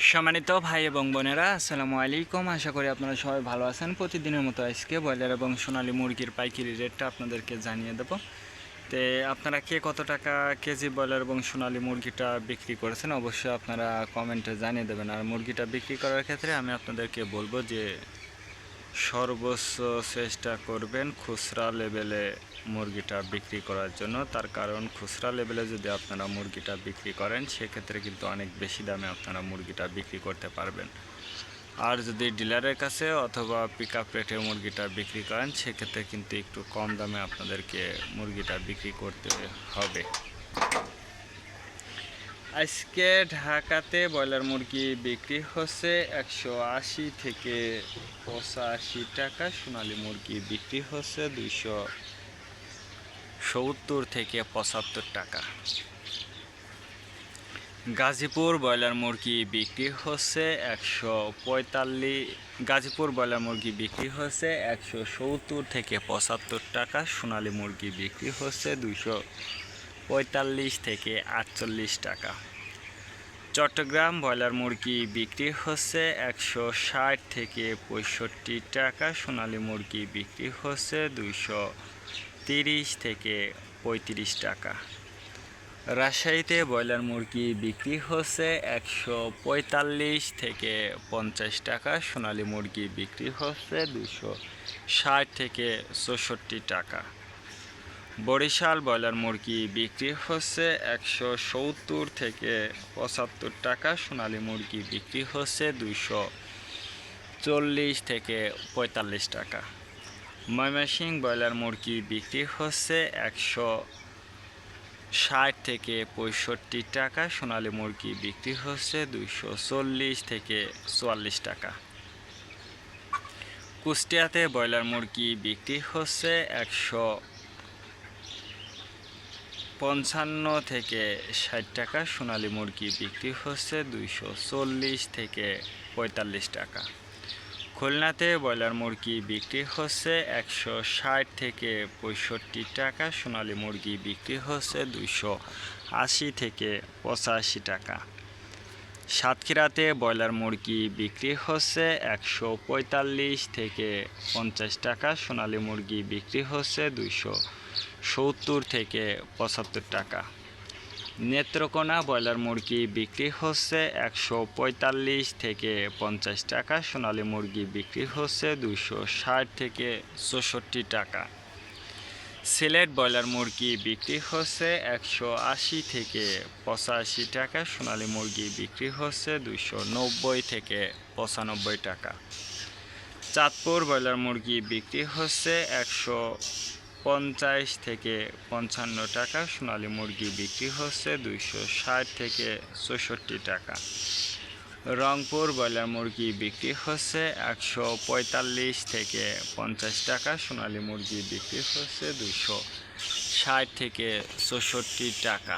সম্মানিত ভাই এবং বোনেরা, আসসালামু আলাইকুম। আশা করি আপনারা সবাই ভালো আছেন। প্রতিদিনের মতো আজকে ব্রয়লার এবং সোনালী মুরগির পাইকারি রেটটা আপনাদেরকে জানিয়ে দেব। তে আপনারা কে কত টাকা কেজি ব্রয়লার এবং সোনালী মুরগিটা বিক্রি করেছেন অবশ্যই আপনারা কমেন্টে জানিয়ে দেবেন। আর মুরগিটা বিক্রি করার ক্ষেত্রে আমি আপনাদেরকে বলবো যে সর্বোচ্চ চেষ্টা করবেন খুচরা লেভেলে মুরগিটা বিক্রি করার জন্য। তার কারণ খুচরা লেভেলে যদি আপনারা মুরগিটা বিক্রি করেন সেক্ষেত্রে কিন্তু অনেক বেশি দামে আপনারা মুরগিটা বিক্রি করতে পারবেন। আর যদি ডিলারের কাছে অথবা পিক আপ রেটে মুরগিটা বিক্রি করেন সেক্ষেত্রে কিন্তু একটু কম দামে আপনাদেরকে মুরগিটা বিক্রি করতে হবে। আজকে ঢাকাতে ব্রয়লার মুরগি বিক্রি হচ্ছে 180 থেকে 85 টাকা। সোনালী মুরগি বিক্রি হচ্ছে 270 থেকে 75 টাকা। গাজীপুর ব্রয়লার মুরগি বিক্রি হচ্ছে 145। গাজীপুর ব্রয়লার মুরগি বিক্রি হচ্ছে 170 থেকে 75 টাকা। সোনালী মুরগি বিক্রি হচ্ছে 245 থেকে 48 টাকা। চট্টগ্রাম ব্রয়লার মুরগি বিক্রি হচ্ছে 160 থেকে 65 টাকা। সোনালী মুরগি বিক্রি হচ্ছে 230 থেকে 35 টাকা। রাজশাহীতে ব্রয়লার মুরগি বিক্রি হচ্ছে 145 থেকে 50 টাকা। সোনালী মুরগি বিক্রি হচ্ছে 260 থেকে 64 টাকা। বরিশাল ব্রয়লার মুরগি বিক্রি হচ্ছে 170 থেকে 75 টাকা। সোনালী মুরগি বিক্রি হচ্ছে 240 থেকে 45 টাকা। ময়মনসিংহ ব্রয়লার মুরগি বিক্রি হচ্ছে 160 থেকে 65 টাকা। সোনালী মুরগি বিক্রি হচ্ছে 240 থেকে 44 টাকা। কুষ্টিয়াতে ব্রয়লার মুরগি বিক্রি হচ্ছে 155 থেকে 60 টাকা। সোনালী মুরগি বিক্রি হচ্ছে 240 থেকে 45 টাকা। খুলনাতে ব্রয়লার মুরগি বিক্রি হচ্ছে 160 থেকে 65 টাকা। সোনালী মুরগি বিক্রি হচ্ছে 280 থেকে 85 টাকা। সাতক্ষীরাতে ব্রয়লার মুরগি বিক্রি হচ্ছে 145 থেকে 50 টাকা। সোনালী মুরগি বিক্রি হচ্ছে 270 থেকে 75 টাকা। নেত্রকোনা ব্রয়লার মুরগি বিক্রি হচ্ছে 145 থেকে 50 টাকা। সোনালী মুরগি বিক্রি হচ্ছে 260 থেকে 64 টাকা। সিলেট ব্রয়লার মুরগি বিক্রি হচ্ছে 180 থেকে 85 টাকা। সোনালী মুরগি বিক্রি হচ্ছে 290 থেকে 95 টাকা। চাঁদপুর ব্রয়লার মুরগি বিক্রি হচ্ছে 150 থেকে 55 টাকা। সোনালী মুরগি বিক্রি হচ্ছে 260 থেকে 64 টাকা। রংপুর ব্রয়লার মুরগি বিক্রি হচ্ছে 145 থেকে 50 টাকা। সোনালী মুরগি বিক্রি হচ্ছে 260 থেকে 64 টাকা।